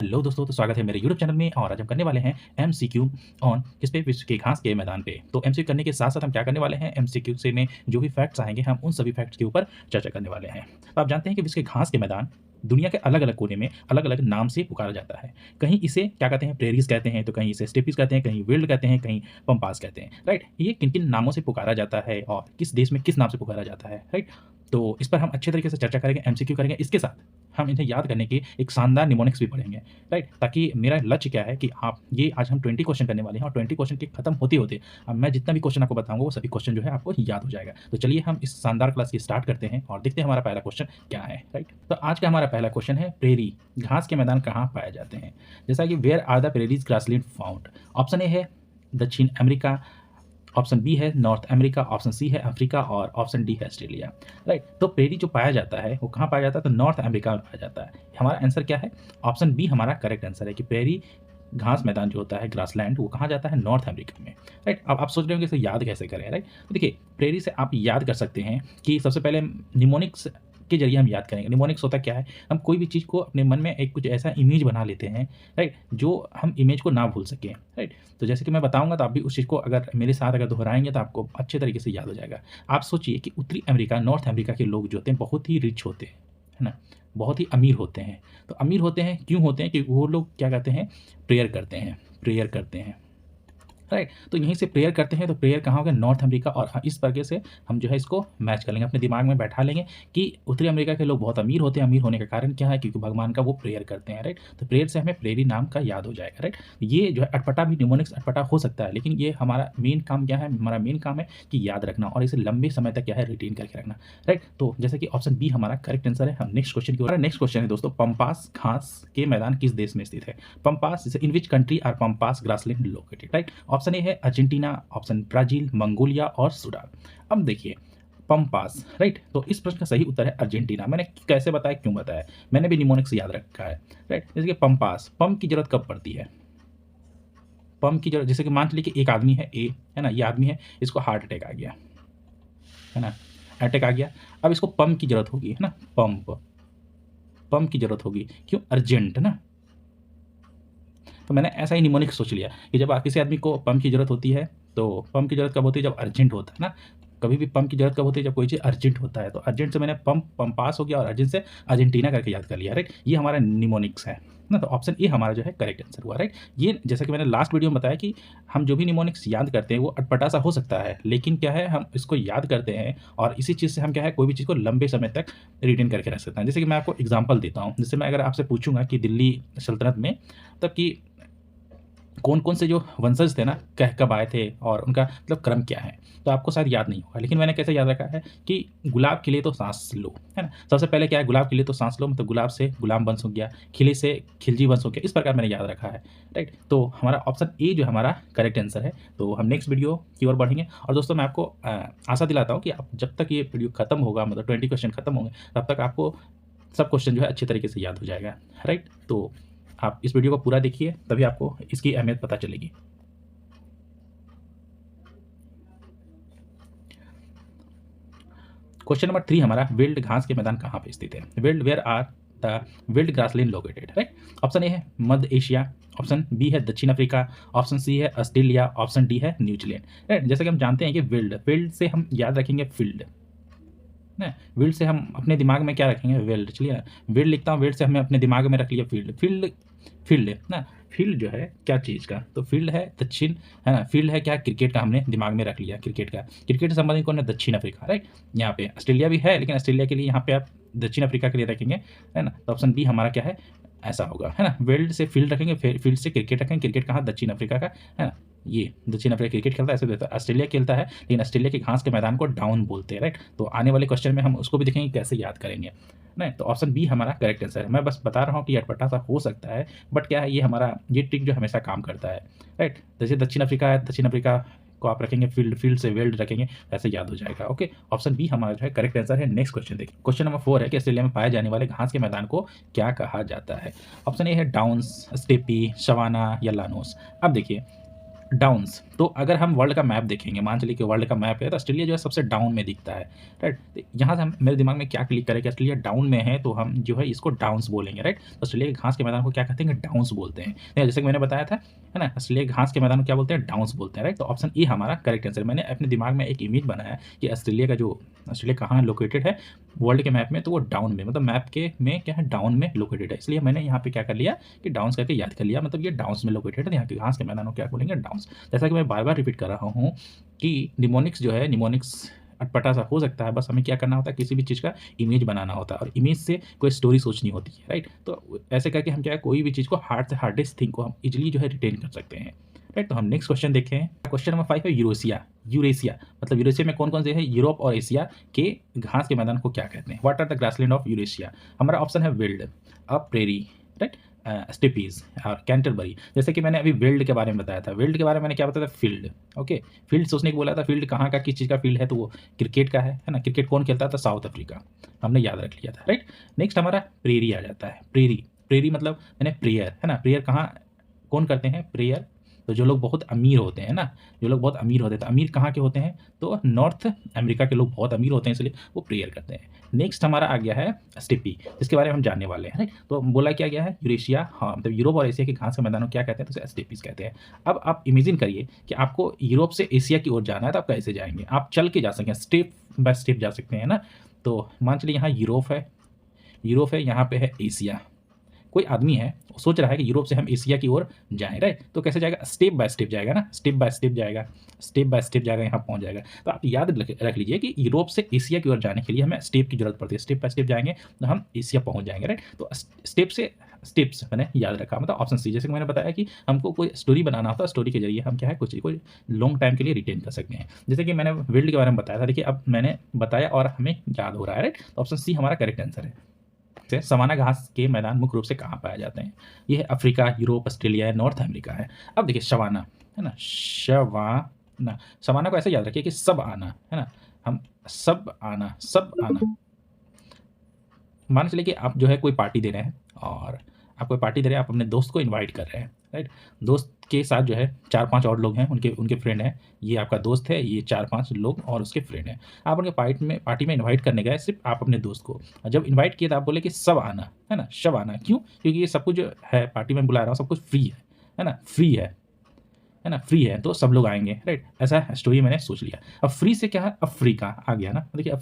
Hello दोस्तों, तो स्वागत है मेरे यूट्यूब चैनल में। और आज हम करने वाले हैं एमसीक्यू ऑन किस पे, विश्व के घास के मैदान पे। तो एमसीक्यू करने के साथ साथ हम क्या करने वाले हैं, एमसीक्यू से में जो भी फैक्ट्स आएंगे हम उन सभी फैक्ट्स के ऊपर चर्चा करने वाले हैं। तो आप जानते हैं कि विश्व के घास के मैदान दुनिया के अलग अलग कोने में अलग अलग नाम से पुकारा जाता है। कहीं इसे क्या कहते हैं, प्रेरीज कहते हैं, तो कहीं इसे स्टेपीज कहते हैं, कहीं विल्ड कहते हैं, कहीं पंपास कहते हैं। राइट, ये किन किन नामों से पुकारा जाता है और किस देश में किस नाम से पुकारा जाता है। राइट, तो इस पर हम अच्छे तरीके से चर्चा करेंगे, एमसीक्यू करेंगे। इसके साथ हम इन्हें याद करने की एक शानदार निमोनिक्स भी पढ़ेंगे। राइट, ताकि मेरा लक्ष्य क्या है कि आप ये आज हम 20 क्वेश्चन करने वाले हैं और 20 क्वेश्चन के खत्म होते होते अब मैं जितना भी क्वेश्चन आपको बताऊंगा वो सभी क्वेश्चन जो है आपको याद हो जाएगा। तो चलिए हम इस शानदार क्लास की स्टार्ट करते हैं और देखते हैं हमारा पहला क्वेश्चन क्या है। राइट, तो आज का हमारा पहला क्वेश्चन है, प्रेरी घास के मैदान कहाँ पाए जाते हैं। जैसा कि where are the prairies grassland found. Option A है दक्षिण अमेरिका, ऑप्शन बी है नॉर्थ अमेरिका, ऑप्शन सी है अफ्रीका और ऑप्शन डी है ऑस्ट्रेलिया। राइट, तो प्रेरी जो पाया जाता है वो कहाँ पाया जाता है, तो नॉर्थ अमेरिका में पाया जाता है। हमारा आंसर क्या है, ऑप्शन बी हमारा करेक्ट आंसर है कि प्रेरी घास मैदान जो होता है ग्रासलैंड वो कहाँ जाता है, नॉर्थ अमेरिका में। राइट, अब आप सोच रहे होंगे इसे याद कैसे करें। राइट, तो देखिए प्रेरी से आप याद कर सकते हैं कि सबसे पहले निमोनिक्स के जरिए हम याद करेंगे। निमोनिक्स होता क्या है, हम कोई भी चीज़ को अपने मन में एक कुछ ऐसा इमेज बना लेते हैं। राइट, जो हम इमेज को ना भूल सकें। राइट, तो जैसे कि मैं बताऊंगा तो आप भी उस चीज़ को अगर मेरे साथ अगर दोहराएंगे तो आपको अच्छे तरीके से याद हो जाएगा। आप सोचिए कि उत्तरी अमेरिका, नॉर्थ अमेरिका के लोग जो होते हैं बहुत ही रिच होते हैं, है ना, बहुत ही अमीर होते हैं। तो अमीर होते हैं क्यों होते हैं कि वो लोग क्या कहते हैं, प्रेयर करते हैं, प्रेयर करते हैं। राइट, तो यहीं से प्रेयर करते हैं, तो प्रेयर कहाँ हो गया, नॉर्थ अमेरिका। और इस तरीके से हम जो है इसको मैच कर लेंगे, अपने दिमाग में बैठा लेंगे कि उत्तरी अमेरिका के लोग बहुत अमीर होते हैं। अमीर होने का कारण क्या है, क्योंकि भगवान का वो प्रेयर करते हैं। राइट, तो प्रेयर से हमें प्रेरी नाम का याद हो जाएगा। राइट, ये जो है अटपटा भी, निमोनिक्स अटपटा हो सकता है, लेकिन ये हमारा मेन काम क्या है, हमारा मेन काम है कि याद रखना और इसे लंबे समय तक क्या है, रिटेन करके रखना। राइट, तो जैसे कि ऑप्शन बी हमारा करेक्ट आंसर है। हम नेक्स्ट क्वेश्चन की ओर। नेक्स्ट क्वेश्चन है दोस्तों, पंपास घास के मैदान किस देश में स्थित है। Pampas, in which country are pampas grassland located. Right, option A है अर्जेंटीना, ऑप्शन ब्राजील, मंगोलिया और सूडान। अब देखिए पंपास। राइट, तो इस प्रश्न का सही उत्तर है अर्जेंटीना। मैंने कैसे बताया, क्यों बताया, मैंने भी निमोनिक्स याद रखा है। राइट, जैसे कि पंपास, पंप की जरूरत कब पड़ती है, पंप की जरूरत, जैसे कि मान लीजिए कि एक आदमी है ए, है ना, ये आदमी है, इसको हार्ट अटैक आ गया, है ना, अटैक आ गया। अब इसको पंप की जरूरत होगी, है ना, पंप, पंप की जरूरत होगी, क्यों, अर्जेंट ना। तो मैंने ऐसा ही निमोनिक सोच लिया कि जब किसी आदमी को पंप की जरूरत होती है तो पंप की जरूरत कब होती है, जब अर्जेंट होता है ना। कभी भी पंप की जरूरत कब होती है, जब कोई चीज़ अर्जेंट होता है। तो अर्जेंट से मैंने पंप पास हो गया और अर्जेंट से अर्जेंटीना करके याद कर लिया। राइट, ये हमारा निमोनिक्स है ना। तो ऑप्शन ए हमारा जो है करेक्ट आंसर हुआ। राइट, ये जैसा कि मैंने लास्ट वीडियो में बताया कि हम जो भी निमोनिक्स याद करते हैं वो अटपटा सा हो सकता है, लेकिन क्या है, हम इसको याद करते हैं और इसी चीज़ से हम क्या है, कोई भी चीज़ को लंबे समय तक रिटेन करके रख सकते हैं। जैसे कि मैं आपको एग्जाम्पल देता हूँ, जैसे मैं अगर आपसे पूछूंगा कि दिल्ली सल्तनत में तब की कौन कौन से जो वंशज थे ना, कह कब आए थे और उनका मतलब क्रम क्या है, तो आपको शायद याद नहीं होगा। लेकिन मैंने कैसे याद रखा है कि गुलाब खिले तो सांस लो, है ना। सबसे पहले क्या है, गुलाब खिले तो सांस लो, मतलब गुलाब से गुलाम वंश हो गया, खिले से खिलजी वंश हो गया। इस प्रकार मैंने याद रखा है। राइट, तो हमारा ऑप्शन ए जो हमारा करेक्ट आंसर है। तो हम नेक्स्ट वीडियो की ओर बढ़ेंगे। और दोस्तों मैं आपको आशा दिलाता हूँ कि आप जब तक ये वीडियो खत्म होगा, मतलब 20 क्वेश्चन खत्म होंगे, तब तक आपको सब क्वेश्चन जो है अच्छे तरीके से याद हो जाएगा। राइट, तो आप इस वीडियो को पूरा देखिए, तभी आपको इसकी अहमियत पता चलेगी। क्वेश्चन नंबर 3 हमारा, विल्ड घास के मैदान कहाँ पे स्थित है। Veld, where are the veld grassland located. Right, option A है मध्य एशिया, ऑप्शन बी है दक्षिण अफ्रीका, ऑप्शन सी है ऑस्ट्रेलिया, ऑप्शन डी है न्यूजीलैंड। राइट, जैसे कि हम जानते हैं कि विल्ड, विल्ड से हम याद रखेंगे फील्ड ना। विल्ड से हम अपने दिमाग में क्या रखेंगे, वेल्ड। चलिए ना, विल्ड लिखता हूँ, विल्ड से हमने अपने दिमाग में रख लिया फील्ड। फील्ड, फील्ड ना, फील्ड जो है क्या चीज़ का, तो फील्ड है दक्षिण, है ना। फील्ड है क्या, क्रिकेट का, हमने दिमाग में रख लिया क्रिकेट का। क्रिकेट से संबंधित कौन है, दक्षिण अफ्रीका। राइट, यहाँ पे ऑस्ट्रेलिया भी है, लेकिन ऑस्ट्रेलिया के लिए यहाँ पे आप दक्षिण अफ्रीका के लिए रखेंगे, है ना। तो ऑप्शन बी हमारा क्या है, ऐसा होगा, है ना। वेल्ड से फील्ड रखेंगे, फील्ड से क्रिकेट रखेंगे। क्रिकेट कहाँ, दक्षिण अफ्रीका का, है ना। ये दक्षिण अफ्रीका क्रिकेट खेलता है, ऐसे देता है। ऑस्ट्रेलिया खेलता है, लेकिन ऑस्ट्रेलिया के घास के मैदान को डाउन बोलते हैं। राइट, तो आने वाले क्वेश्चन में हम उसको भी देखेंगे कैसे याद करेंगे। नहीं, तो ऑप्शन बी हमारा करेक्ट आंसर है। मैं बस बता रहा हूँ कि अटपटा सा हो सकता है, बट क्या है, ये हमारा ये ट्रिक जो हमेशा काम करता है। राइट, जैसे दक्षिण अफ्रीका है, दक्षिण अफ्रीका को आप रखेंगे फील्ड, फील्ड से वेल्ड रखेंगे, ऐसे याद हो जाएगा। ओके, ऑप्शन बी हमारा जो है करेक्ट आंसर है। नेक्स्ट क्वेश्चन देखिए, क्वेश्चन नंबर 4 है कि ऑस्ट्रेलिया में पाए जाने वाले घास के मैदान को क्या कहा जाता है। ऑप्शन ए है डाउन्स, स्टेपी, सवाना या लानोस। अब देखिए डाउन्स, तो अगर हम वर्ल्ड का मैप देखेंगे, मान चलिए कि वर्ल्ड का मैप है तो ऑस्ट्रेलिया जो है सबसे डाउन में दिखता है, राइट। तो यहाँ से हम मेरे दिमाग में क्या क्लिक करें कि ऑस्ट्रेलिया डाउन में है तो हम जो है इसको डाउन्स बोलेंगे, राइट। तो ऑस्ट्रेलिया के घास के मैदान को क्या कहते हैं, डाउन्स बोलते हैं। तो जैसे कि मैंने बताया था, है ना, ऑस्ट्रेलिया के घास के मैदान को क्या बोलते हैं, डाउन्स बोलते हैं, राइट। तो ऑप्शन ए हमारा करेक्ट आंसर। मैंने अपने दिमाग में एक इमेज बनाया कि ऑस्ट्रेलिया का जो ऑस्ट्रेलिया कहाँ लोकेटेड है वर्ल्ड के मैप में, तो वो डाउन में, मतलब मैप के में क्या है, डाउन में लोकेटेड है। इसलिए मैंने यहाँ पे क्या कर लिया कि डाउन्स करके याद कर लिया, मतलब ये डाउन्स में लोकेटेड है। यहाँ के घास के मैदान को क्या बोलेंगे, डाउन्स। जैसा कि मैं बार बार रिपीट कर रहा हूँ कि निमोनिक्स जो है, निमोनिक्स अटपटा सा हो सकता है, बस हमें क्या करना होता है, किसी भी चीज़ का इमेज बनाना होता है और इमेज से कोई स्टोरी सोचनी होती है, राइट। तो ऐसे करके हम क्या है, कोई भी चीज़ को हार्ड से हार्डेस्ट थिंग को हम इजीली जो है रिटेन कर सकते हैं, राइट। तो हम नेक्स्ट क्वेश्चन देखें। क्वेश्चन नंबर 5 है यूरेशिया। यूरेशिया मतलब यूरेशिया में कौन कौन से है, यूरोप और एशिया के घास के मैदान को क्या कहते हैं। What are the grassland of Eurasia. हमारा ऑप्शन है veld, a prairie, right, steppes और कैंटरबरी। जैसे कि मैंने अभी विल्ड के बारे में बताया था, विल्ड के बारे में मैंने क्या बताया था, फील्ड। ओके, फील्ड सोचने को बोला था, फील्ड कहाँ का, किस चीज़ का फील्ड है, तो वो क्रिकेट का है ना। क्रिकेट कौन खेलता था, साउथ अफ्रीका, हमने याद रख लिया था, राइट। नेक्स्ट हमारा प्रेरी आ जाता है। प्रेरी, प्रेरी मतलब मैंने प्रेयर, है ना, प्रेयर कहाँ कौन करते हैं, प्रेयर तो जो लोग बहुत अमीर होते हैं ना, जो लोग बहुत अमीर होते हैं, तो अमीर कहाँ के होते हैं, तो नॉर्थ अमेरिका के लोग बहुत अमीर होते हैं, इसलिए वो प्रेयर करते हैं। नेक्स्ट हमारा आ गया है स्टेपी, जिसके बारे में हम जानने वाले हैं, राइट। तो बोला क्या गया है, यूरेशिया, हाँ, मतलब यूरोप और एशिया के घास के मैदानों क्या कहते हैं, तो स्टेपीज कहते हैं। अब आप इमेजिन करिए कि आपको यूरोप से एशिया की ओर जाना है, तो आप कैसे जाएंगे, आप चल के जा सकते हैं, स्टेप बाय स्टेप जा सकते हैं ना। तो मान चलिए यहाँ यूरोप है, यूरोप है, यहाँ पे है एशिया। कोई आदमी है सोच रहा है कि यूरोप से हम एशिया की ओर जाएं, राइट। तो कैसे जाएगा, स्टेप बाय स्टेप जाएगा ना, स्टेप बाय स्टेप जाएगा, स्टेप बाय स्टेप जाएगा, यहाँ पहुंच जाएगा। तो आप याद रख लीजिए कि यूरोप से एशिया की ओर जाने के लिए हमें स्टेप की जरूरत पड़ती है, स्टेप बाय स्टेप जाएंगे तो हम एशिया पहुंच जाएंगे, राइट। तो स्टेप से स्टेप्स मैंने याद रखा, मतलब ऑप्शन सी। जैसे कि मैंने बताया कि हमको कोई स्टोरी बनाना होता है, स्टोरी के जरिए हम क्या है, कुछ कोई लॉन्ग टाइम के लिए रिटेन कर सकते हैं। जैसे कि मैंने विल्ड के बारे में बताया था, देखिए अब मैंने बताया और हमें याद हो रहा है, राइट। तो ऑप्शन सी हमारा करेक्ट आंसर है। सवाना घास के मैदान मुख्य रूप से कहाँ पाए जाते हैं, ये है अफ्रीका, यूरोप, ऑस्ट्रेलिया है, नॉर्थ अमेरिका है। अब देखिए सवाना, है ना, सवाना, सवाना को ऐसे याद रखिए कि सब आना, है ना, हम सब आना, सब आना। मान चलिए कि आप जो है कोई पार्टी दे रहे हैं और आप कोई पार्टी दे रहे हैं, आप अपने दोस्त को इनवाइट कर रहे हैं, राइट। दोस्त के साथ जो है 4-5 और लोग हैं, उनके उनके फ्रेंड हैं, ये आपका दोस्त है, ये 4-5 लोग और उसके फ्रेंड हैं। आप उनके पार्टी में इनवाइट करने गए, सिर्फ आप अपने दोस्त को, और जब इनवाइट किए तो आप बोले कि सब आना, है ना, सब आना। क्यों, क्योंकि ये सब कुछ जो है पार्टी में बुला रहा हूँ, सब कुछ फ्री है ना, फ्री है ना, फ्री है तो सब लोग आएंगे, राइट। ऐसा स्टोरी मैंने सोच लिया। अब फ्री से क्या है, अफ्रीका आ गया ना, देखिए अब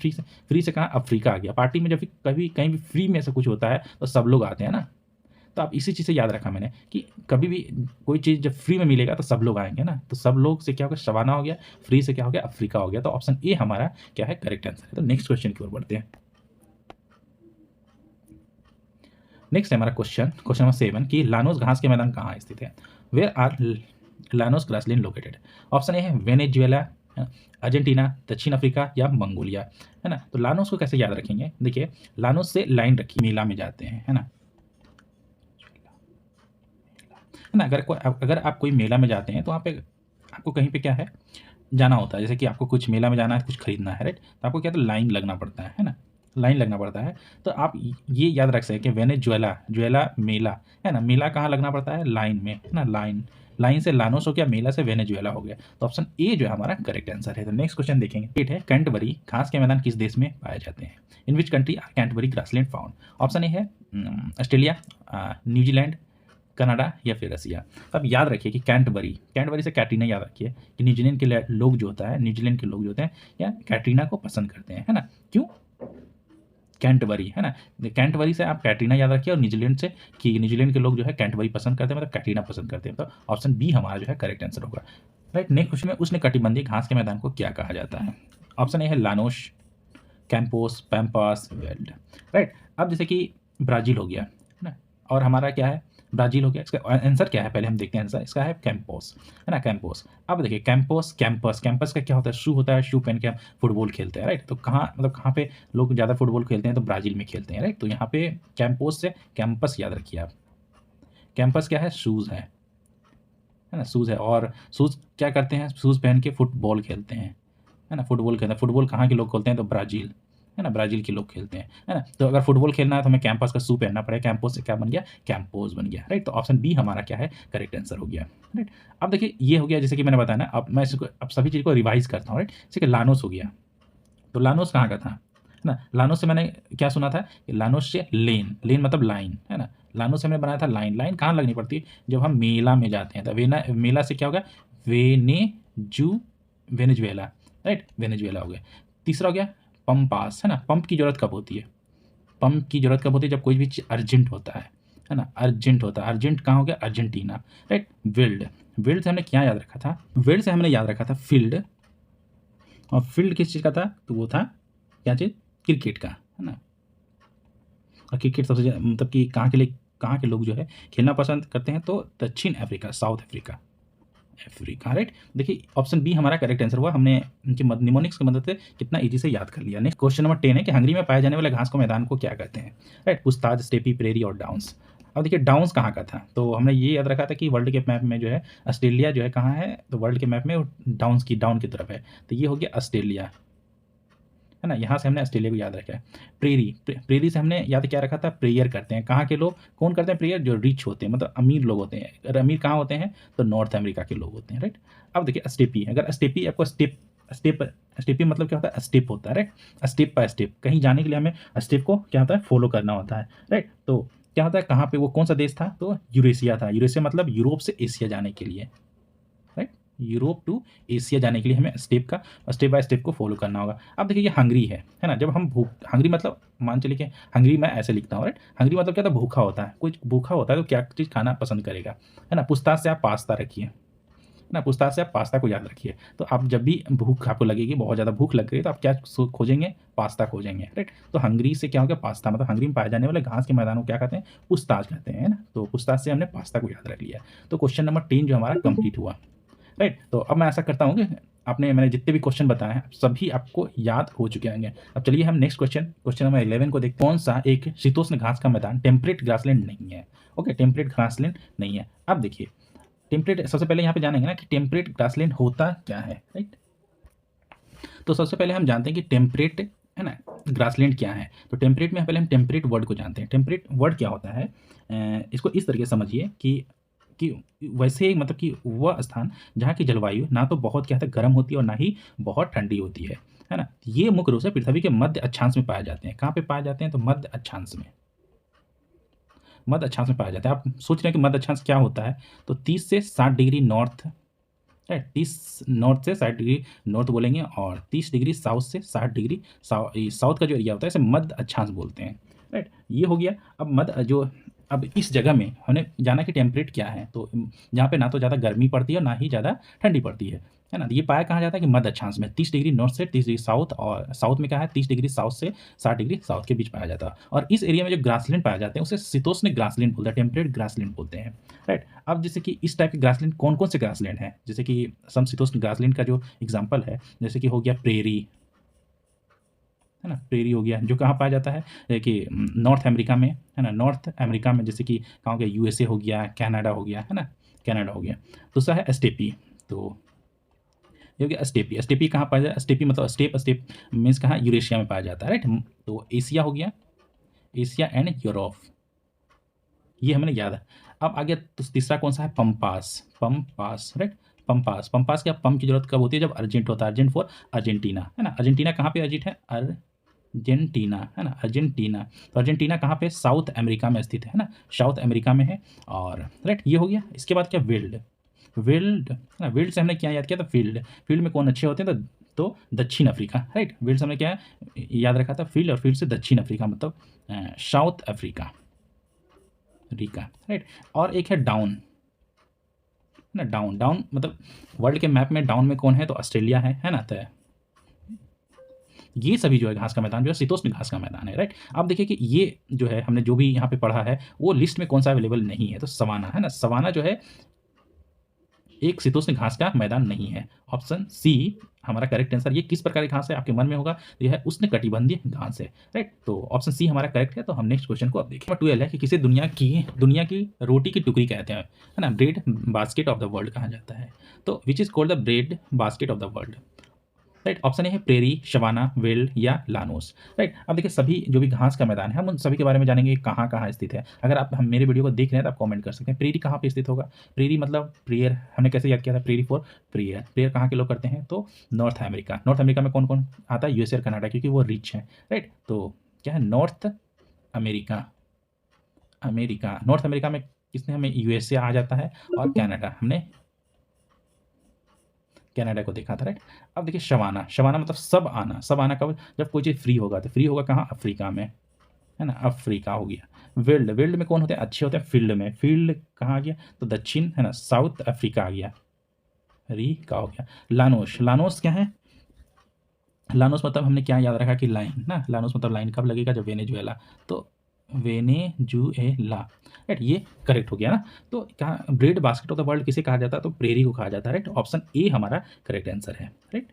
फ्री से कहाँ, अफ्रीका आ गया। पार्टी में जब भी कभी कहीं भी फ्री में से कुछ होता है तो सब लोग आते हैं ना। तो आप इसी चीज़ से याद रखा मैंने कि कभी भी कोई चीज़ जब फ्री में मिलेगा तो सब लोग आएंगे ना। तो सब लोग से क्या हो गया, शबाना हो गया, फ्री से क्या हो गया, अफ्रीका हो गया। तो ऑप्शन ए हमारा क्या है, करेक्ट आंसर है। तो नेक्स्ट क्वेश्चन की ओर बढ़ते हैं। नेक्स्ट है हमारा क्वेश्चन नंबर 7 कि लानोस घास के मैदान कहाँ स्थित है, where are llanos grassland located. Option A है वेनेजुएला, अर्जेंटीना, दक्षिण अफ्रीका या मंगोलिया, है ना। तो लानोस को कैसे याद रखेंगे, देखिए लानोस से लाइन रखी, मेला में जाते हैं, है ना, है ना। अगर आप कोई मेला में जाते हैं तो वहाँ पे आपको कहीं पे क्या है, जाना होता है। जैसे कि आपको कुछ मेला में जाना है, कुछ खरीदना है, राइट। तो आपको क्या, तो लाइन लगना पड़ता है ना, लाइन लगना पड़ता है। तो आप ये याद रख सकते हैं कि वेनेजुएला, जुएला मेला, है ना, मेला कहाँ लगना पड़ता है, लाइन में, है ना, लाइन, लाइन से लानोस हो गया, मेला से वेनेजुएला हो गया। तो ऑप्शन ए जो है हमारा करेक्ट आंसर है। तो नेक्स्ट क्वेश्चन देखेंगे, एट है कैंटबरी घास के मैदान किस देश में पाए जाते हैं, in which country are Canterbury grassland found. Option A है ऑस्ट्रेलिया, न्यूजीलैंड, कनाडा या फिर रसिया। अब याद रखिए कि कैंटबरी से कैटरीना याद रखिए कि न्यूजीलैंड के लोग जो होता है, न्यूजीलैंड के लोग जो होते हैं या कैटरीना को पसंद करते हैं, है ना। क्यों, कैंटबरी, है ना, कैंटबरी से आप कैटरीना याद रखिए, और न्यूजीलैंड से कि न्यूजीलैंड के लोग जो है कैंटबरी पसंद करते हैं, मतलब कैटरीना पसंद करते हैं। तो ऑप्शन बी हमारा जो है करेक्ट आंसर होगा, राइट। नेक्स्ट क्वेश्चन में उष्ण कटिबंधीय घास के मैदान को क्या कहा जाता है। ऑप्शन ए है लानोश, कैंपोस, पैम्पास, वेल्ड, राइट। अब जैसे कि ब्राज़ील हो गया, है ना, और हमारा क्या है, ब्राज़ील हो गया। इसका आंसर क्या है, पहले हम देखते हैं आंसर, इसका है कैंपोस, है ना, कैंपोस। अब देखिए कैंपोस, कैंपस का क्या होता है, शू होता है, शू पहन के हम फुटबॉल खेलते हैं, राइट। तो कहाँ, मतलब कहाँ पे लोग ज़्यादा फुटबॉल खेलते हैं, तो ब्राज़ील में खेलते हैं, राइट। तो यहाँ पे कैंपोस से कैंपस याद रखिए आप। कैंपस क्या है, शूज़ है ना, शूज़ है। और शूज़ क्या करते हैं, शूज़ पहन के फुटबॉल खेलते हैं, है ना, फुटबॉल खेलते हैं। फुटबॉल कहाँ के लोग खेलते हैं, तो ब्राज़ील, है ना, ब्राज़ील के लोग खेलते हैं, है ना। तो अगर फुटबॉल खेलना है तो हमें कैंपस का शू पहनना पड़ेगा, कैंपस से क्या बन गया, कैंपोस बन गया, राइट। तो ऑप्शन बी हमारा क्या है, करेक्ट आंसर हो गया, राइट। अब देखिए ये हो गया जैसे कि मैंने बताया ना, अब मैं इसको अब सभी चीज़ को रिवाइज़ करता हूँ, राइट। जैसे कि लानोस हो गया, तो लानोस कहाँ का था, है ना। लानोस से मैंने क्या सुना था कि लानोस से लेन, लेन मतलब लाइन, है ना। लानोस से हमने बनाया था लाइन, लाइन कहाँ लगनी पड़ती है, जब हम मेला में जाते हैं। तो मेला से क्या होगा, वेनेजुएला, राइट, वेनेजुएला हो गया। तीसरा हो गया पंपास, है ना। पंप की ज़रूरत कब होती है, पंप की ज़रूरत कब होती है, जब कोई भी चीज़ अर्जेंट होता है ना, अर्जेंट होता है। अर्जेंट कहाँ हो गया, अर्जेंटीना, राइट। विल्ड, विल्ड से हमने क्या याद रखा था, विल्ड से हमने याद रखा था फील्ड, और फील्ड किस चीज़ का था, तो वो था क्या चीज़, क्रिकेट का, है ना। और क्रिकेट सबसे मतलब कि कहाँ के लिए, कहाँ के लोग जो है खेलना पसंद करते हैं, तो दक्षिण Africa, south Africa, Africa, right. देखिए ऑप्शन बी हमारा करेक्ट आंसर हुआ, हमने इनके निमोनिक्स की मदद से कितना इजी से याद कर लिया। नेक्स्ट क्वेश्चन नंबर 10 है कि हंगरी में पाए जाने वाले घास को मैदान को क्या कहते हैं, राइट। पुस्ताज, स्टेपी, प्रेरी और डाउन्स। अब देखिए डाउन्स कहाँ का था, तो हमने ये याद रखा था कि वर्ल्ड के मैप में जो है ऑस्ट्रेलिया जो है कहाँ है, तो वर्ल्ड के मैप में डाउन की तरफ है, तो ये हो गया ऑस्ट्रेलिया, है ना। यहाँ से हमने ऑस्ट्रेलिया को याद रखा है। प्रेरी से हमने याद क्या रखा था, प्रेयर करते हैं, कहाँ के लोग कौन करते हैं प्रेयर, जो रिच होते हैं, मतलब अमीर लोग होते हैं। अगर अमीर कहाँ होते हैं, तो नॉर्थ अमेरिका के लोग होते हैं, राइट। अब देखिए स्टेपी, अगर स्टेपी आपको स्टेप स्टेपी मतलब क्या होता है, स्टेप होता है, राइट। स्टेप बाय स्टेप कहीं जाने के लिए हमें स्टेप को क्या होता है, फॉलो करना होता है, राइट। तो क्या होता है, कहाँ पे वो कौन सा देश था, तो यूरेशिया था। यूरेशिया मतलब यूरोप से एशिया जाने के लिए, राइट। यूरोप टू एशिया जाने के लिए हमें स्टेप बाय स्टेप को फॉलो करना होगा। अब देखिए ये हंगरी है ना। जब हम हंगरी मतलब मान चलिए कि हंगरी मैं ऐसे लिखता हूँ, राइट। हंगरी मतलब क्या था, भूखा होता है, कोई भूखा होता है तो क्या चीज़ खाना पसंद करेगा, है ना। पूछताछ से आप पास्ता रखिए, है ना, पूछताछ से आप पास्ता को याद रखिए। तो आप जब भी भूख आपको लगेगी, बहुत ज़्यादा भूख लग रही है, तो आप क्या खोजेंगे, पास्ता खोजेंगे, राइट। तो हंगरी से क्या हो गया, पास्ता, मतलब हंगरी में पाए जाने वाले घास के मैदानों को क्या कहते हैं, पूछताछ कहते हैं, है ना। तो पूछताछ से हमने पास्ता को याद रख लिया। तो क्वेश्चन नंबर 10 जो हमारा कंप्लीट हुआ, राइट। तो अब मैं ऐसा करता हूँ कि मैंने जितने भी क्वेश्चन बताए हैं सभी आपको याद हो चुके होंगे। अब चलिए हम नेक्स्ट क्वेश्चन नंबर 11 को देखते हैं। कौन सा एक शीतोष्ण घास का मैदान टेम्परेट ग्रासलैंड नहीं है, ओके, टेम्परेट ग्रासलैंड नहीं है। अब देखिए टेम्परेट, सबसे पहले यहाँ पे जानेंगे ना कि टेम्परेट ग्रासलैंड होता क्या है, राइट। तो सबसे पहले हम जानते हैं कि टेम्परेट, है ना, ग्रासलैंड क्या है। तो टेम्परेट में पहले हम टेम्परेट वर्ड को जानते हैं। टेम्परेट वर्ड क्या होता है, इसको इस तरीके से समझिए कि वैसे मतलब कि वह स्थान जहाँ की जलवायु ना तो बहुत क्या है गर्म होती है और ना ही बहुत ठंडी होती है ना। ये मुख्य रूप से पृथ्वी के मध्य अक्षांश में पाए जाते हैं। कहाँ पे पाए जाते हैं, तो मध्य अक्षांश में, मध्य अक्षांश में पाया जाता है। आप सोच रहे हैं कि मध्य अक्षांश क्या होता है, तो 30 से 60 डिग्री नॉर्थ, राइट। 30 नॉर्थ से 60 डिग्री नॉर्थ बोलेंगे, और 30 डिग्री साउथ से 60 डिग्री साउथ का जो एरिया होता है इसे मध्य अक्षांश बोलते हैं, राइट। ये हो गया। अब इस जगह में हमने जाना कि टेम्परेट क्या है, तो जहाँ पे ना तो ज़्यादा गर्मी पड़ती है और ना ही ज़्यादा ठंडी पड़ती है ना। तो ये पाया कहाँ जाता है कि मध्य अक्षांश में, 30 डिग्री नॉर्थ से 30 डिग्री साउथ, और साउथ में क्या है 30 डिग्री साउथ से 60 डिग्री साउथ के बीच पाया जाता है। और इस एरिया में जो ग्रासलैंड पाए जाते हैं उसे शीतोष्ण ग्रासलैंड बोलते हैं, टेम्परेट ग्रासलैंड बोलते हैं, राइट। अब जैसे कि इस टाइप के ग्रासलैंड कौन कौन से ग्रासलैंड हैं, जैसे कि समशीतोष्ण ग्रासलैंड का जो एग्जाम्पल है, जैसे कि हो गया प्रेरी, है ना। प्रेरी हो गया जो कहाँ पाया जाता है कि नॉर्थ अमेरिका में, है ना। नॉर्थ अमेरिका में जैसे कि कहाँ हो गया, यूएसए हो गया, कनाडा हो गया, है ना, कनाडा हो गया। दूसरा है स्टेपी, तो ये हो गया स्टेपी। स्टेपी कहाँ पाया जाता है, स्टेपी मतलब स्टेप मीन्स कहाँ, यूरेशिया में पाया जाता है, राइट। तो एशिया हो गया, एशिया एंड यूरोप, ये हमने याद है। अब आ गया तो तीसरा कौन सा है, पंपास, राइट। पंपास क्या, पंप की जरूरत कब होती है, जब अर्जेंट होता है। अर्जेंट फॉर अर्जेंटीना, है ना। अर्जेंटीना कहाँ पे अर्जेंट है, अर्जेंटीना, है ना, अर्जेंटीना। तो अर्जेंटीना कहाँ पे, साउथ अमेरिका में स्थित है ना, साउथ अमेरिका में है। और राइट ये हो गया। इसके बाद क्या, विल्ड, है ना। विल्ड से हमने क्या याद किया था, फील्ड में कौन अच्छे होते हैं, तो दक्षिण अफ्रीका, राइट। विल्ड से हमने क्या याद रखा था, फील्ड, और फील्ड से दक्षिण अफ्रीका मतलब साउथ अफ्रीका, राइट। और एक है डाउन, ना, डाउन मतलब वर्ल्ड के मैप में डाउन में कौन है, तो ऑस्ट्रेलिया है ना। तो ये सभी जो है घास का मैदान जो है शीतोष्ण घास का मैदान है, राइट। आप देखिए कि ये जो है हमने जो भी यहाँ पे पढ़ा है वो लिस्ट में कौन सा अवेलेबल नहीं है, तो सवाना, है ना। सवाना जो है एक शीतोष्ण घास का मैदान नहीं है। ऑप्शन सी हमारा करेक्ट आंसर। ये किस प्रकार की घास है आपके मन में होगा, यह है उष्णकटिबंधीय घास है, राइट। तो ऑप्शन सी हमारा करेक्ट है। तो हम नेक्स्ट क्वेश्चन को अब देखें। नंबर 12 है कि किसे दुनिया की रोटी की टुकड़ी कहते हैं, है ना। Bread basket of the world कहा जाता है। तो which is called the bread basket of the world, right. Option A है प्रेरी, शवाना, वेल्ड या लानोस। राइट। अब देखिए सभी जो भी घास का मैदान है हम उन सभी के बारे में जानेंगे कहाँ कहाँ स्थित है। अगर आप हम मेरे वीडियो को देख रहे हैं तो आप कमेंट कर सकते हैं प्रेरी कहाँ पे स्थित होगा। प्रेरी मतलब प्रेयर, हमने कैसे याद किया था, प्रेरी फॉर प्रेयर। प्रेयर कहाँ के लोग करते हैं, तो नॉर्थ अमेरिका। नॉर्थ अमेरिका में कौन कौन आता है, यूएसए और कनाडा, क्योंकि वो रिच है। राइट। तो क्या है, North America. America, north America में किसने, हमें यूएसए आ जाता है और कनाडा, हमने कनाडा को देखा था। राइट। अब देखिए शवाना, शवाना मतलब सब आना। सब आना कब, जब कोई चीज़ फ्री होगा, तो फ्री होगा कहाँ, अफ्रीका में, है ना, अफ्रीका हो गया। विल्ड, विल्ड में कौन होते हैं, अच्छे होते हैं फील्ड में। फील्ड कहाँ आ गया, तो दक्षिण, है ना, साउथ अफ्रीका आ गया, री का हो गया। लानोस, लानोस क्या है, लानोस मतलब हमने क्या याद रखा कि लाइन ना, लानोस मतलब लाइन कब लगेगा, जब वेनेजुएला, तो वेनेजुएला। राइट, ये करेक्ट हो गया ना। तो कहाँ bread basket of the world किसे कहा जाता है, तो प्रेरी को कहा जाता है। राइट। ऑप्शन ए हमारा करेक्ट आंसर है। राइट।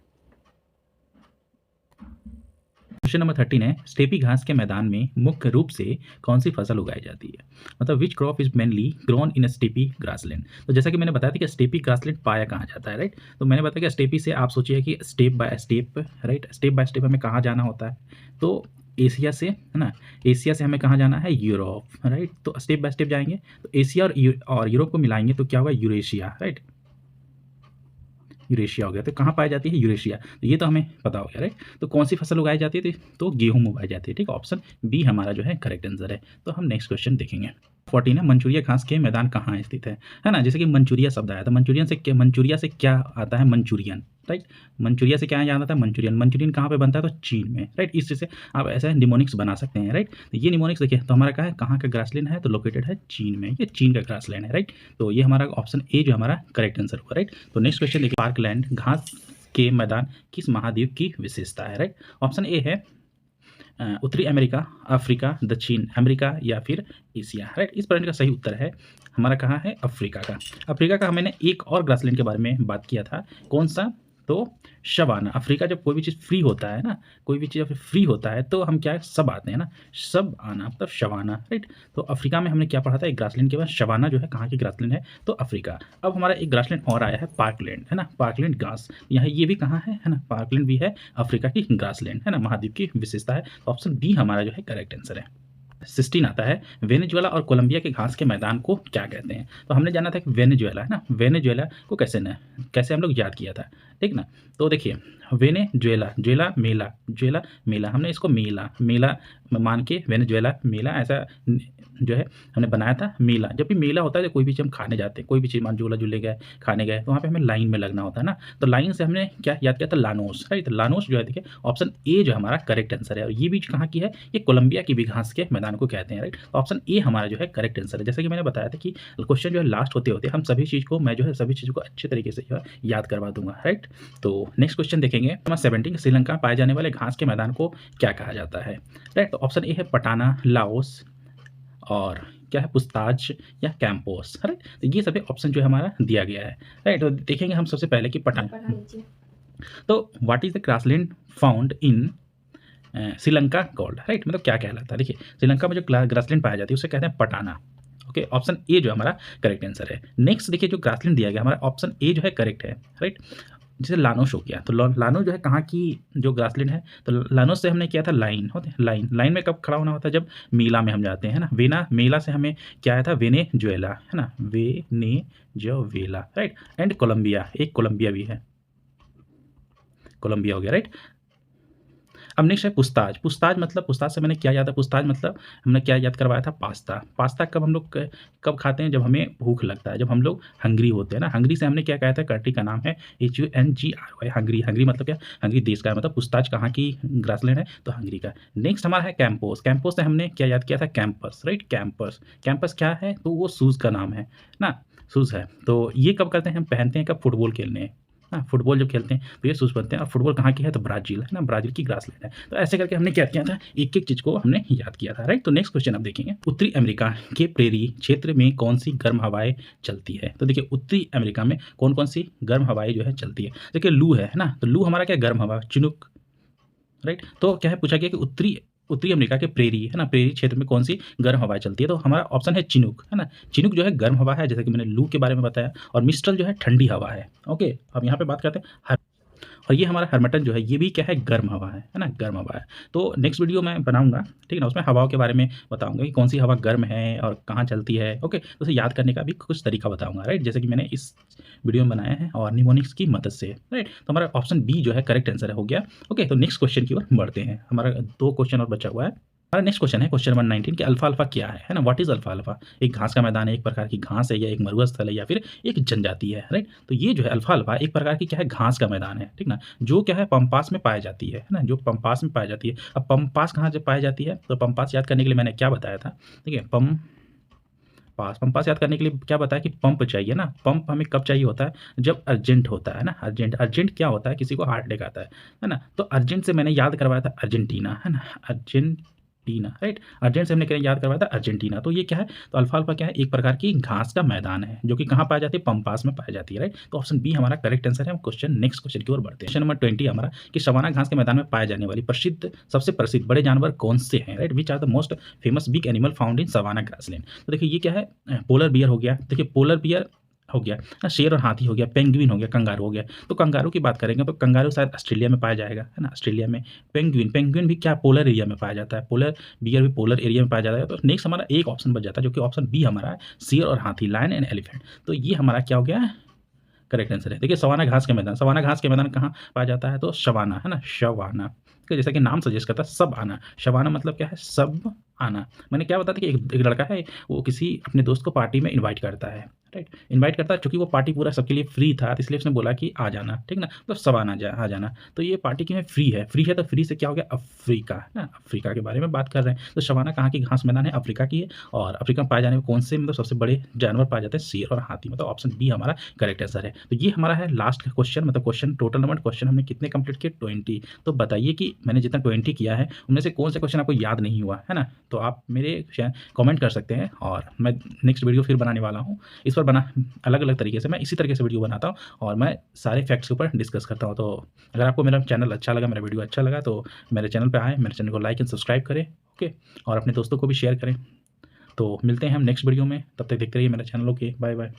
क्वेश्चन नंबर 13 है, स्टेपी घास के मैदान में मुख्य रूप से कौन सी फसल उगाई जाती है, मतलब which crop is mainly grown in steppe grassland. तो जैसा कि मैंने बताया था कि स्टेपी ग्रासलैंड पाया कहाँ जाता है। राइट। तो मैंने बताया कि स्टेपी से आप सोचिए कि step by step, right, step by step हमें कहाँ जाना होता है, तो एशिया से, है ना, एशिया से हमें कहाँ जाना है, यूरोप। राइट। तो स्टेप बाय स्टेप जाएंगे, तो एशिया और यूरोप को मिलाएंगे तो क्या होगा, यूरेशिया। राइट, यूरेशिया हो गया। तो कहाँ पाई जाती है, यूरेशिया। तो ये तो हमें पता हो गया। राइट। तो कौन सी फसल उगाई जाती है, तो गेहूं उगाई जाती है। ठीक है, ऑप्शन बी हमारा जो है करेक्ट आंसर है। तो हम नेक्स्ट क्वेश्चन देखेंगे। 14 है, मंचूरिया घास के मैदान कहाँ स्थित है ना। जैसे कि मंचूरिया शब्द आया था, मंचूरिया से क्या आता है, मंचूरियन। राइट। मंचूरिया से क्या जाना था, मंचूरियन। मंचूरियन कहाँ पे बनता है, तो चीन में। राइट। इस चीज़ से आप ऐसा निमोनिक्स बना सकते हैं। राइट। तो ये निमोनिक्स देखिए, तो हमारा कहाँ का ग्रासलैंड है, तो लोकेटेड है चीन में, ये चीन का ग्रासलैंड है। राइट। तो ये हमारा ऑप्शन ए जो हमारा करेक्ट आंसर हुआ। राइट। तो नेक्स्ट क्वेश्चन देखिए, पार्कलैंड घास के मैदान किस महाद्वीप की विशेषता है। राइट। ऑप्शन ए है उत्तरी अमेरिका, अफ्रीका, दक्षिण अमेरिका या फिर एशिया। राइट। इस प्रश्न का सही उत्तर है हमारा कहाँ है, अफ्रीका का। अफ्रीका का मैंने एक और ग्रासलैंड के बारे में बात किया था, कौन सा, तो शबाना। अफ्रीका जब कोई भी चीज़ फ्री होता है ना, कोई भी चीज़ जब फ्री होता है तो हम क्या है, सब आते हैं ना, सब आना मतलब शबाना। राइट। तो अफ्रीका में हमने क्या पढ़ा था, एक ग्रासलैंड के बाद शबाना जो है कहाँ की ग्रासलैंड है, तो अफ्रीका। अब हमारा एक ग्रासलैंड और आया है, पार्कलैंड, है ना, पार्कलैंड घास, यहाँ ये भी कहाँ है ना, पार्कलैंड भी है अफ्रीका की ग्रासलैंड, है ना, महाद्वीप की विशेषता है। ऑप्शन बी हमारा जो है करेक्ट आंसर है। 16 आता है, वेनेजुएला और कोलंबिया के घास के मैदान को क्या कहते हैं। तो हमने जाना था कि वेनेजुएला, है ना, वेनेजुएला को कैसे हम लोग याद किया था, ठीक ना। तो देखिए वेनेजुएला, जुएला मेला, जुएला मेला, हमने इसको मेला मेला मान के वेनेजुएला मेला ऐसा जो है हमने बनाया था मेला। जब भी मेला होता है, तो कोई भी चीज़ हम खाने जाते हैं, कोई भी चीज़ मान झूला झूले गए, खाने गए, तो वहाँ पे हमें लाइन में लगना होता है ना। तो लाइन से हमने क्या याद किया था, लानोस। राइट। लानोस जो है देखिए ऑप्शन ए जो हमारा करेक्ट आंसर है। और ये बीच कहाँ की है, ये कोलंबिया की भी घास के मैदान को कहते हैं। राइट। ऑप्शन ए हमारा जो है करेक्ट आंसर है। जैसे कि मैंने बताया था कि क्वेश्चन जो है लास्ट होते होते हम सभी चीज़ को, मैं जो है सभी चीज़ों को अच्छे तरीके से जो है याद करवा दूंगा। राइट। तो नेक्स्ट क्वेश्चन देखेंगे, नंबर 17, श्रीलंका पाए जाने वाले घास के मैदान को क्या कहा जाता है। राइट। तो ऑप्शन ए है पटाना, लाओस, और क्या है, पुस्ताज या कैंपोस। राइट। तो ये सभी ऑप्शन जो है हमारा दिया गया है। राइट। तो देखेंगे हम सबसे पहले कि पटाना, तो what is the grassland found in Sri Lanka gold. Right. मतलब क्या कहलाता है, देखिए श्रीलंका में जो ग्रासलैंड पाया जाती है उसे कहते हैं पटाना। ओके, ऑप्शन ए जो हमारा करेक्ट आंसर है। नेक्स्ट देखिए, जो ग्रासलैंड दिया गया हमारा ऑप्शन ए जो है करेक्ट है। राइट। जैसे लानोस हो गया, तो लानो जो है कहाँ की जो ग्रासलैंड है, तो लानोस से हमने किया था लाइन, होते हैं लाइन। लाइन में कब खड़ा होना होता है, जब मेला में हम जाते हैं ना। वेना मेला से हमें क्या आया था, वेनेजुएला, है ना, वेनेजुएला। राइट। एंड कोलंबिया, एक कोलंबिया भी है, कोलंबिया हो गया। राइट। अब नेक्स्ट है पुस्ताज। पुस्ताज मतलब, पुस्ताज से मैंने क्या याद है, पुस्ताज मतलब हमने क्या याद करवाया था, पास्ता। पास्ता कब हम लोग कब खाते हैं, जब हमें भूख लगता है, जब हम लोग हंग्री होते हैं ना। हंग्री से हमने क्या कहा था, कंट्री का नाम है HUNGRY, हंग्री। हंग्री मतलब क्या, हंग्री देश का है। मतलब पुस्ताज कहाँ की ग्रासलैंड है, तो हंग्री का। नेक्स्ट हमारा है कैंपोस। कैंपोस से हमने क्या याद किया था, कैंपस। राइट। कैंपस, कैंपस क्या है, तो वो शूज़ का नाम है ना, शूज़ है। तो ये कब करते हैं, हम पहनते हैं कब, फुटबॉल खेलने, हाँ, फुटबॉल जब खेलते हैं तो ये शूज़ पहनते हैं। और फुटबॉल कहाँ की है, तो ब्राज़ील, है ना, ब्राज़ील की ग्रासलैंड है। तो ऐसे करके हमने क्या किया था, एक एक चीज़ को हमने याद किया था। राइट। तो नेक्स्ट क्वेश्चन अब देखेंगे, उत्तरी अमेरिका के प्रेरी क्षेत्र में कौन सी गर्म हवाएं चलती है। तो देखिए उत्तरी अमेरिका में कौन कौन सी गर्म हवाएं जो है चलती है। देखिए लू है ना, तो लू हमारा क्या, गर्म हवा, चिनुक। राइट। तो क्या है, पूछा गया कि उत्तरी उत्तरी अमेरिका के प्रेरी, है ना, प्रेरी क्षेत्र में कौन सी गर्म हवाएं चलती है। तो हमारा ऑप्शन है चिनुक, है ना। चिनुक जो है गर्म हवा है, जैसे कि मैंने लू के बारे में बताया। और मिस्टल जो है ठंडी हवा है। ओके, अब यहाँ पे बात करते हैं और ये हमारा हरमटन जो है ये भी क्या है, गर्म हवा है ना, गर्म हवा है। तो नेक्स्ट वीडियो मैं बनाऊंगा, ठीक है ना, उसमें हवाओं के बारे में बताऊंगा कि कौन सी हवा गर्म है और कहाँ चलती है। ओके, तो उसे याद करने का भी कुछ तरीका बताऊंगा, राइट, जैसे कि मैंने इस वीडियो में बनाया है और निमोनिक्स की मदद से, राइट। तो हमारा ऑप्शन बी जो है करेक्ट आंसर हो गया। ओके, तो नेक्स्ट क्वेश्चन की ओर बढ़ते हैं, हमारा 2 क्वेश्चन और बचा हुआ है। हमारा नेक्स्ट क्वेश्चन है क्वेश्चन 119 कि अल्फा अल्फा क्या है ना, व्हाट इज अल्फा अल्फा। एक घास का मैदान है, एक प्रकार की घास है, या एक मरुस्थल है, या फिर एक जनजाति है, राइट। तो ये जो है अल्फा अल्फा एक प्रकार की क्या है, घास का मैदान है, ठीक ना, जो क्या है पंपास में पाई जाती है ना, जो पंपास में पाई जाती है। अब पंपास कहाँ जब पाई जाती है, तो पंपास याद करने के लिए मैंने क्या बताया था, ठीक है, पंपास याद करने के लिए क्या बताया कि पंप चाहिए ना। पंप हमें कब चाहिए होता है, जब अर्जेंट होता है ना, अर्जेंट। अर्जेंट क्या होता है, किसी को हार्ट अटैक आता है ना। तो अर्जेंट से मैंने याद करवाया था अर्जेंटीना, है ना, अर्जेंटीना, राइट। अर्जेंट से हमने क्या याद करवाया था, अर्जेंटीना। तो ये क्या है, तो अल्फा अल्फा क्या है, एक प्रकार की घास का मैदान है जो कि कहाँ पाई जाती है, पंपास में पाई जाती है, राइट। तो ऑप्शन बी हमारा करेक्ट आंसर है। हम क्वेश्चन नेक्स्ट क्वेश्चन की ओर बढ़ते हैं। क्वेश्चन नंबर 20 हमारा कि सवाना घास के मैदान में पाए जाने वाली सबसे प्रसिद्ध बड़े जानवर कौन से हैं, right, which are the most famous big animal found in savanna grassland. तो देखिए ये क्या है, पोलर बियर हो गया, देखिए पोलर बियर हो गया ना, शेर और हाथी हो गया, पेंगुइन हो गया, कंगारू हो गया। तो कंगारू की बात करेंगे तो कंगारू शायद ऑस्ट्रेलिया में पाया जाएगा, है ना, ऑस्ट्रेलिया में। पेंगुइन भी क्या पोलर एरिया में पाया जाता है, पोलर बियर भी पोलर एरिया में पाया जाता है। तो नेक्स्ट हमारा एक ऑप्शन बच जाता है जो कि ऑप्शन बी हमारा है, शेर और हाथी, लायन एंड एलिफेंट। तो ये हमारा क्या हो गया, करेक्ट आंसर है। देखिए सवाना घास के मैदान, सवाना घास के मैदान कहाँ पाया जाता है, तो शवाना, है ना, शवाना। तो जैसा कि नाम सजेस्ट करता है, सब आना। शवाना मतलब क्या है, सब आना। मैंने क्या बताया था कि एक लड़का है, वो किसी अपने दोस्त को पार्टी में इनवाइट करता है, राइट, इनवाइट करता है। चूंकि वो पार्टी पूरा सबके लिए फ्री था, तो इसलिए उसने बोला कि आ जाना, ठीक ना, तो सब आ जाना। तो ये पार्टी की में फ्री है, तो फ्री से क्या हो गया, अफ्रीका, है ना, अफ्रीका के बारे में बात कर रहे हैं। तो शवाना कहाँ की घास मैदान है, अफ्रीका की है। और अफ्रीका में पाए जाने में कौन से मतलब सबसे बड़े जानवर पाए जाते हैं, शेर और हाथी। मतलब ऑप्शन बी हमारा करेक्ट आंसर है। तो ये हमारा है लास्ट क्वेश्चन, मतलब क्वेश्चन टोटल नंबर क्वेश्चन हमने कितने कंप्लीट किए, 20। तो बताइए कि मैंने जितना 20 किया है उनमें से कौन से क्वेश्चन आपको याद नहीं हुआ, है ना। तो आप मेरे कमेंट कर सकते हैं, और मैं नेक्स्ट वीडियो फिर बनाने वाला हूँ। इस पर बना अलग अलग तरीके से, मैं इसी तरीके से वीडियो बनाता हूँ और मैं सारे फैक्ट्स के ऊपर डिस्कस करता हूँ। तो अगर आपको मेरा चैनल अच्छा लगा, मेरा वीडियो अच्छा लगा, तो मेरे चैनल पर आएँ, मेरे चैनल को लाइक एंड सब्सक्राइब करें, ओके, और अपने दोस्तों को भी शेयर करें। तो मिलते हैं हम नेक्स्ट वीडियो में, तब तक देखते रहिए मेरे चैनल। Okay, bye bye.